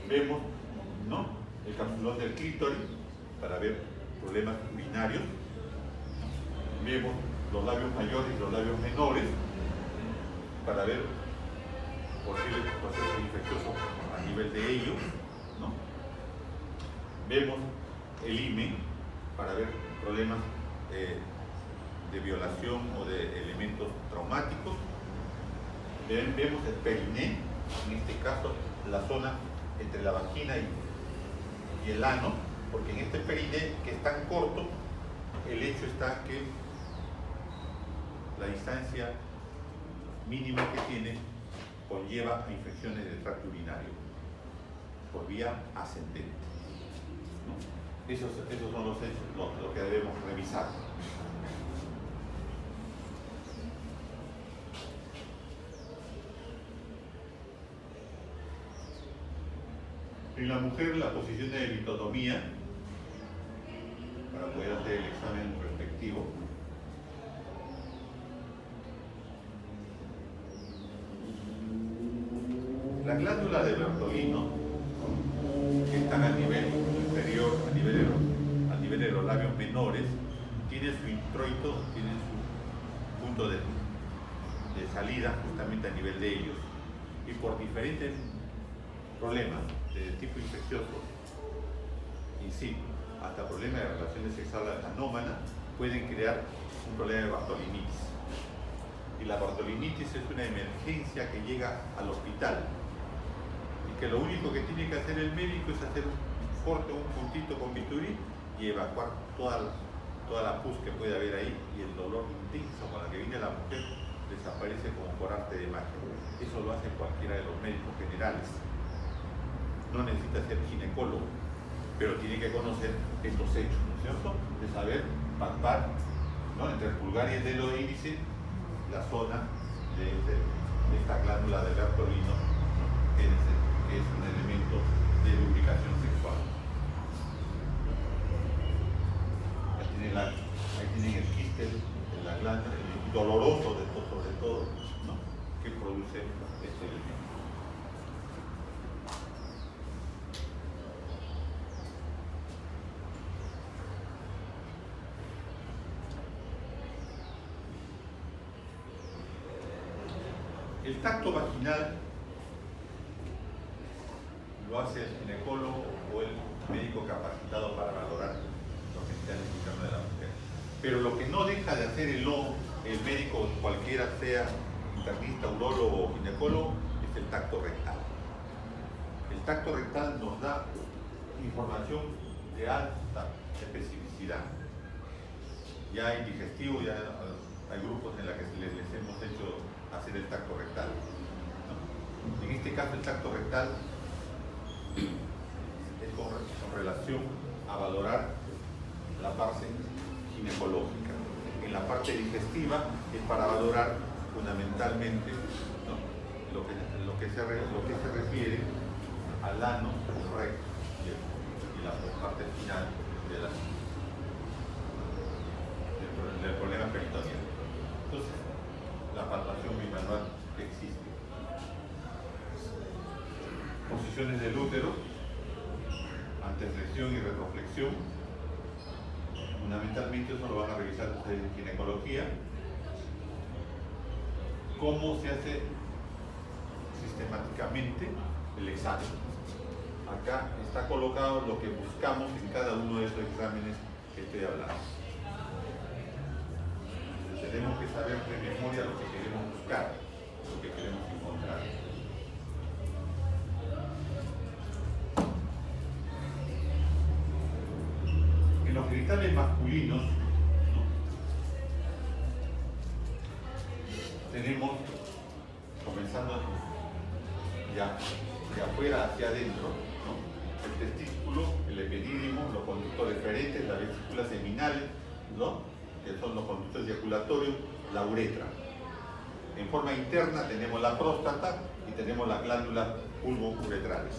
Vemos, ¿no?, el capsulón del clítoris para ver problemas urinarios. Vemos los labios mayores y los labios menores para ver posibles procesos infecciosos a nivel de ellos, ¿no? Vemos el IME para ver problemas de violación o de elementos traumáticos. Vemos el periné, en este caso la zona entre la vagina y el ano, porque en este periné, que es tan corto, el hecho está que la distancia mínima que tiene conlleva a infecciones del tracto urinario por vía ascendente, ¿no? Esos son los hechos, lo que debemos revisar. En la mujer, la posición de litotomía, para poder hacer el examen respectivo, la glándula de Bertolino, que están a nivel inferior, a nivel de los labios menores, tiene su introito, tiene su punto de salida justamente a nivel de ellos, y por diferentes problemas de tipo infeccioso, in situ, hasta problemas de relaciones sexuales anómalas, pueden crear un problema de bartolinitis. Y la bartolinitis es una emergencia que llega al hospital y que lo único que tiene que hacer el médico es hacer un corte, un puntito con bisturí y evacuar toda la pus que puede haber ahí, y el dolor intenso con el que viene la mujer desaparece como por arte de magia. Eso lo hace cualquiera de los médicos generales. No necesita ser ginecólogo, pero tiene que conocer estos hechos, ¿no es cierto? De saber palpar, ¿no?, entre el pulgar y el dedo índice la zona de esta glándula de Bertolino, ¿no?, que es un elemento de lubricación sexual. Ahí tienen el quiste de la glándula, el doloroso de todo, sobre todo, ¿no?, que produce este elemento. El tacto vaginal lo hace el ginecólogo o el médico capacitado para valorar lo que está en el interno de la mujer. Pero lo que no deja de hacer el médico, cualquiera sea internista, urólogo o ginecólogo, es el tacto rectal. El tacto rectal nos da información de alta especificidad. Ya en digestivo, ya hay grupos en los que les hemos hecho hacer el tacto rectal, ¿no? En este caso el tacto rectal es con relación a valorar la parte ginecológica. En la parte digestiva es para valorar fundamentalmente, ¿no?, lo que se refiere al ano, el recto y la parte final del problema peritoneal. Entonces, la palpación bimanual existe. Posiciones del útero, anteflexión y retroflexión. Fundamentalmente eso lo van a revisar ustedes en ginecología. ¿Cómo se hace sistemáticamente el examen? Acá está colocado lo que buscamos en cada uno de esos exámenes que estoy hablando. Entonces, tenemos que saber de memoria lo que queremos buscar, lo que queremos encontrar. En los genitales masculinos, ¿no?, tenemos, comenzando de afuera hacia adentro, ¿no?, el testículo, el epidídimo, los conductos deferentes, las vesículas seminales, ¿no?, que son los conductos eyaculatorios, la uretra. En forma interna tenemos la próstata y tenemos las glándulas pulvo-uretrales.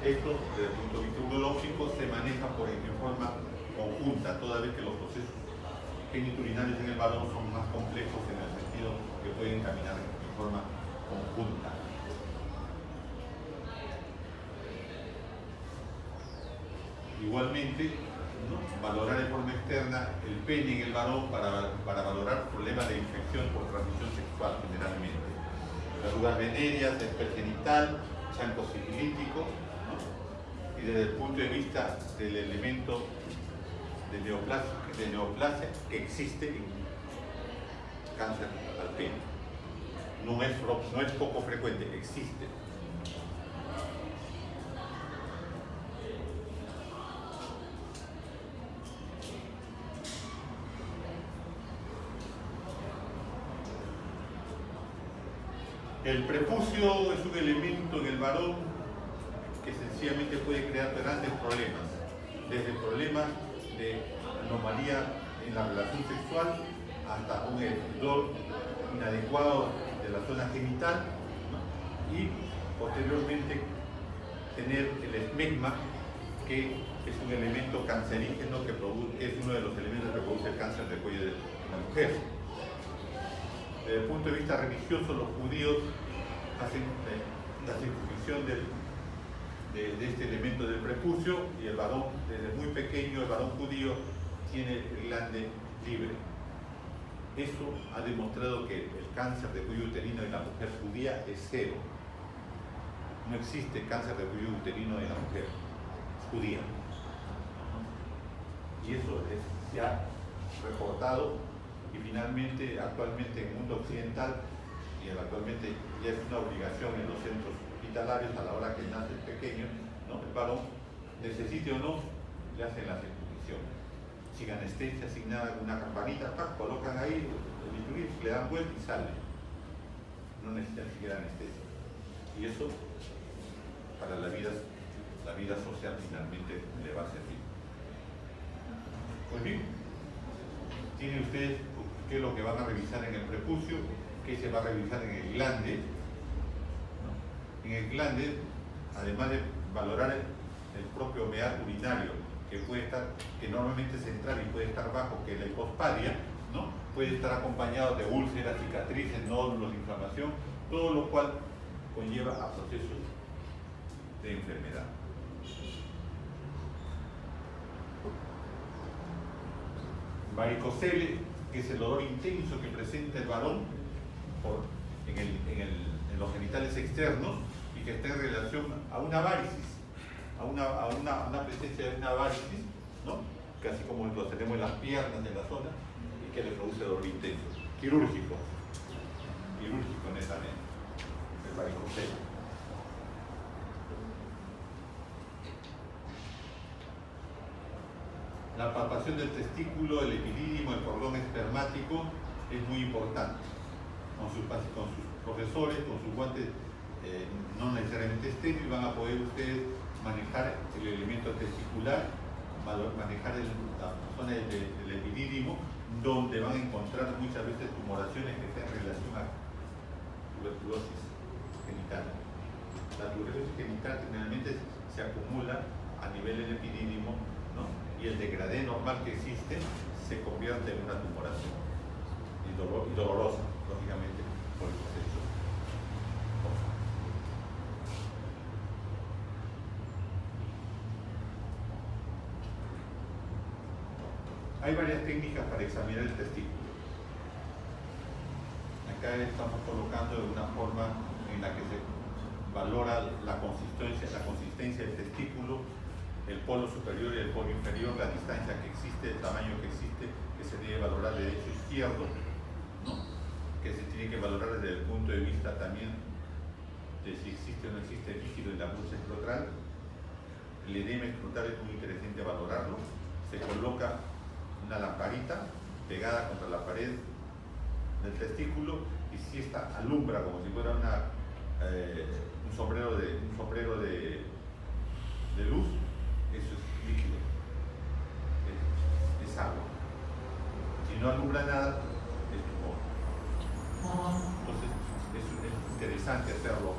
Esto, desde el punto de vista urológico, se maneja en forma conjunta, toda vez que los procesos geniturinarios en el varón son más complejos en el sentido que pueden caminar en forma conjunta. Igualmente, ¿no?, valorar en forma externa el pene en el varón para valorar problemas de infección por transmisión sexual generalmente. Verrugas venéreas, espergenital, chancro sifilítico, ¿no?, y desde el punto de vista del elemento de neoplasia que existe en cáncer al pene. No es poco frecuente, existe. El prepucio es un elemento en el varón que sencillamente puede crear grandes problemas, desde problemas de anomalía en la relación sexual hasta un hedor inadecuado de la zona genital, ¿no?, y posteriormente tener el esmegma, que es un elemento cancerígeno que es uno de los elementos que produce el cáncer de cuello de la mujer. Desde el punto de vista religioso, los judíos hacen la circuncisión de este elemento del prepucio, y el varón, desde muy pequeño, el varón judío tiene el glande libre. Eso ha demostrado que el cáncer de cuello uterino en la mujer judía es cero. No existe cáncer de cuello uterino en la mujer judía. Y eso se ha reportado, y finalmente, actualmente en el mundo occidental, y actualmente ya es una obligación en los centros hospitalarios, a la hora que nace el pequeño, ¿no?, el varón, necesite o no, le hacen la circuncisión. Sin anestesia, sin nada, una campanita, ¡pac!, colocan ahí el bisturí, le dan vuelta y sale. No necesitan siquiera anestesia. Y eso, para la vida social, finalmente le va a servir. Pues bien, tienen ustedes qué es lo que van a revisar en el prepucio, qué se va a revisar en el glande, ¿no? En el glande, además de valorar el propio humedad urinario, que normalmente es central y puede estar bajo, que es la hipospadia, ¿no?, puede estar acompañado de úlceras, cicatrices, nódulos, inflamación, todo lo cual conlleva a procesos de enfermedad. Varicocele, que es el dolor intenso que presenta el varón en los genitales externos y que está en relación a una varicis, a una presencia de una varicis, ¿no? Casi como lo tenemos en las piernas, en la zona, y que le produce dolor intenso. Quirúrgico netamente, el varicocele. La palpación del testículo, el epidídimo, el cordón espermático es muy importante. Con sus profesores, con sus guantes no necesariamente estériles, van a poder ustedes manejar el elemento testicular, manejar la zona del epidídimo, donde van a encontrar muchas veces tumoraciones que están en relación a tuberculosis genital. La tuberculosis genital generalmente se acumula a nivel del epidídimo, ¿no? Y el degradé normal que existe se convierte en una tumoración y dolorosa, lógicamente, por el proceso. Hay varias técnicas para examinar el testículo. Acá estamos colocando de una forma en la que se valora la consistencia del testículo, el polo superior y el polo inferior, la distancia que existe, el tamaño que existe, que se debe valorar derecho e izquierdo, ¿no? Que se tiene que valorar desde el punto de vista también de si existe o no existe líquido en la bolsa escrotal. El edema escrotal es muy interesante valorarlo. Se coloca una lamparita pegada contra la pared del testículo y si esta alumbra como si fuera un sombrero de luz, eso es líquido, es agua. Si no alumbra nada, es tumor. Entonces es interesante hacerlo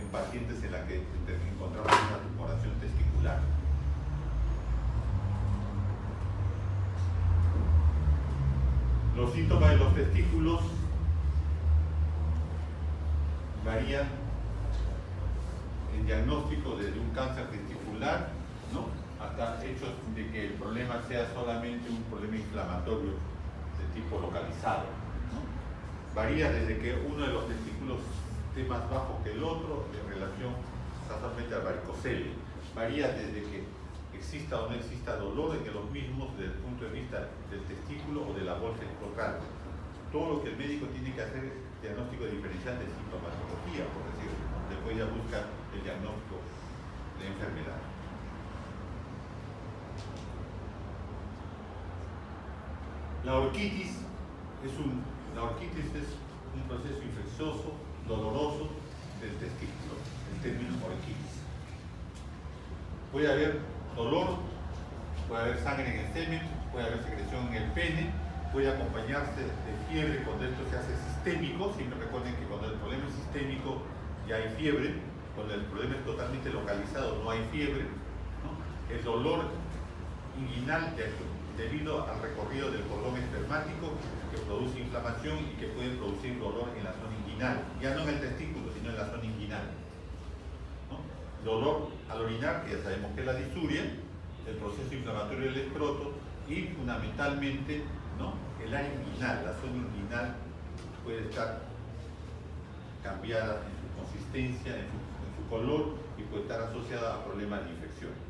en pacientes en la que encontramos una tumoración testicular. Los síntomas de los testículos varían en diagnóstico desde un cáncer testicular, ¿no? Hasta hechos de que el problema sea solamente un problema inflamatorio de tipo localizado, ¿no? Varía desde que uno de los testículos esté más bajo que el otro en relación casualmente al varicocele. Varía desde que exista o no exista dolor en los mismos desde el punto de vista del testículo o de la bolsa escrotal. Todo lo que el médico tiene que hacer es diagnóstico diferencial de sintomatología, por decirlo. Después ya busca el diagnóstico de enfermedad. La orquitis es un proceso infeccioso, doloroso del testículo, el término orquitis. Puede haber dolor, puede haber sangre en el semen, puede haber secreción en el pene, puede acompañarse de fiebre cuando esto se hace sistémico. Siempre recuerden que cuando el problema es sistémico ya hay fiebre, cuando el problema es totalmente localizado no hay fiebre, ¿no? El dolor inguinal debido al recorrido del cordón espermático que produce inflamación y que puede producir dolor en la zona inguinal, ya no en el testículo, sino en la zona inguinal, ¿no? Dolor al orinar, que ya sabemos que es la disuria, el proceso inflamatorio del escroto y fundamentalmente, ¿no?, el área inguinal, la zona inguinal puede estar cambiada en su consistencia, en su color y puede estar asociada a problemas de infección.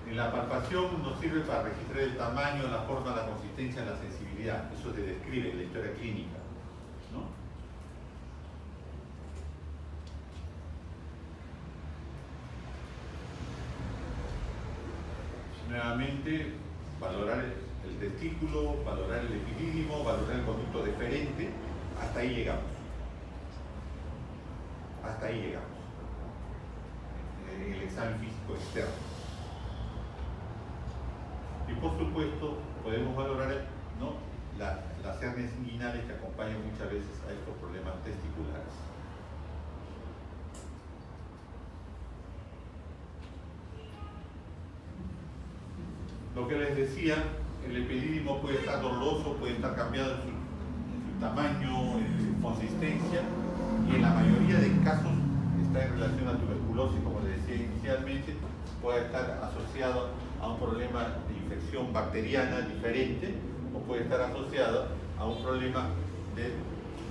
En la palpación nos sirve para registrar el tamaño, la forma, la consistencia, la sensibilidad. Eso se describe en la historia clínica, ¿no? Nuevamente, valorar el testículo, valorar el epidídimo, valorar el conducto deferente. Hasta ahí llegamos. Hasta ahí llegamos. En el examen físico externo. Y por supuesto podemos valorar, ¿no?, las hernias inguinales que acompañan muchas veces a estos problemas testiculares. Lo que les decía, el epidídimo puede estar doloroso, puede estar cambiado en su tamaño, en su consistencia, y en la mayoría de casos está en relación a tuberculosis, como les decía inicialmente, puede estar asociado a un problema de infección bacteriana diferente o puede estar asociado a un problema de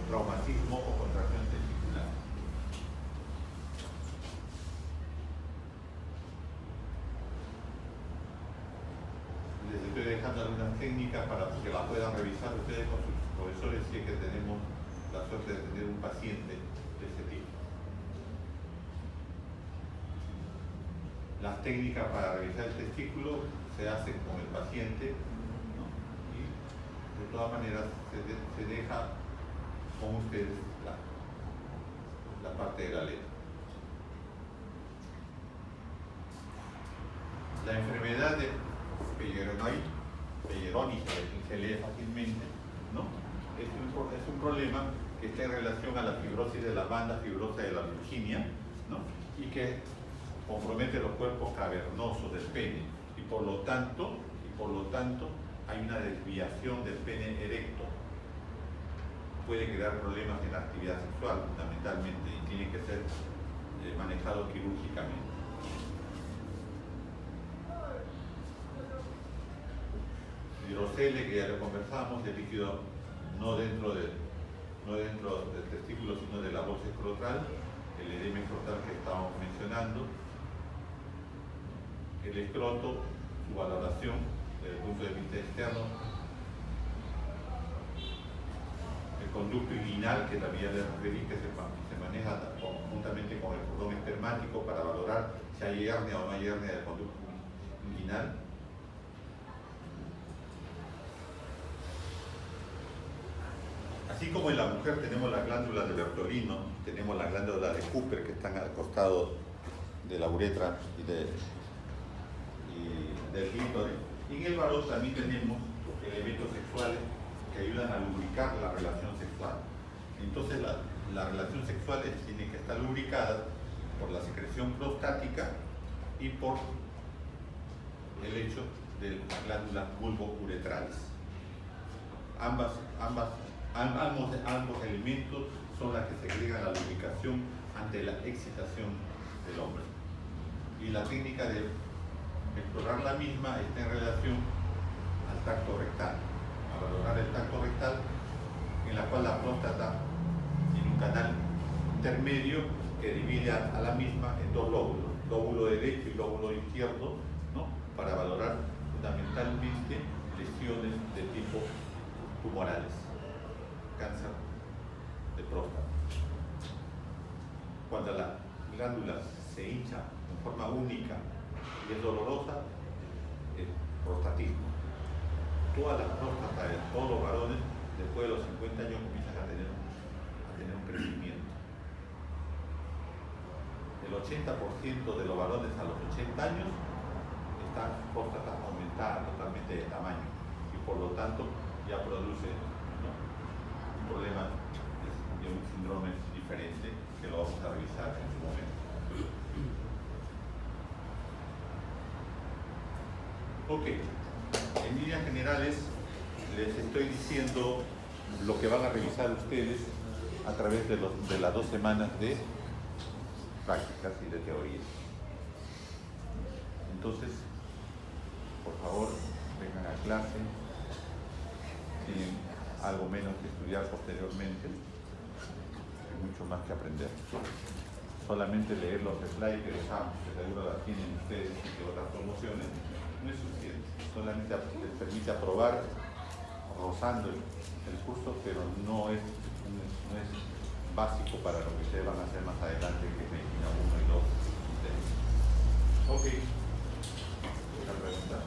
traumatismo o contracción testicular. Les estoy dejando algunas técnicas para que las puedan revisar ustedes con sus profesores si es que tenemos la suerte de tener un paciente de este tipo. Las técnicas para revisar el testículo se hacen con el paciente, ¿no? Y de todas maneras se deja con ustedes la parte de la letra. La enfermedad de Peyronie, que se lee fácilmente, ¿no? Es un problema que está en relación a la fibrosis de la banda fibrosa de la Virginia, ¿no? Y que compromete los cuerpos cavernosos del pene y por lo tanto hay una desviación del pene erecto. Puede crear problemas en la actividad sexual fundamentalmente y tiene que ser manejado quirúrgicamente. Hidrocele, que ya lo conversamos, el líquido no dentro del testículo sino de la bolsa escrotal, el edema escrotal que estábamos mencionando, el escroto, su valoración desde el punto de vista externo, el conducto inguinal, que también les referí, que se maneja conjuntamente con el cordón espermático para valorar si hay hernia o no hay hernia del conducto inguinal. Así como en la mujer tenemos la glándula de Bertolino, tenemos la glándula de Cooper que están al costado de la uretra y del clítoris, y en el varón también tenemos elementos sexuales que ayudan a lubricar la relación sexual. Entonces la relación sexual tiene que estar lubricada por la secreción prostática y por el hecho de las glándulas vulvouretrales. Ambos elementos son las que segregan la lubricación ante la excitación del hombre. Y la técnica de explorar la misma está en relación al tacto rectal, a valorar el tacto rectal, en la cual la próstata tiene un canal intermedio que divide a la misma en dos lóbulos, lóbulo derecho y lóbulo izquierdo, ¿no? Para valorar fundamentalmente lesiones de tipo tumorales, cáncer de próstata. Cuando la glándula se hincha en forma única y es dolorosa, el prostatismo. Todas las próstatas de todos los varones, después de los 50 años, comienzan a tener un crecimiento. El 80% de los varones a los 80 años están próstatas aumentadas totalmente de tamaño y por lo tanto ya produce, ¿no?, un problema de un síndrome diferente que lo vamos a revisar en su momento. Ok, en líneas generales les estoy diciendo lo que van a revisar ustedes a través de las 2 semanas de prácticas y de teoría. Entonces, por favor, vengan a clase. Tienen algo menos que estudiar posteriormente, hay mucho más que aprender. Solamente leer los slides que dejamos, que seguro las tienen ustedes y que otras promociones, no es suficiente. Solamente les permite aprobar rozando el curso, pero no es básico para lo que ustedes van a hacer más adelante, que es medicina 1 y 2 y 3. Ok. ¿Otra pregunta?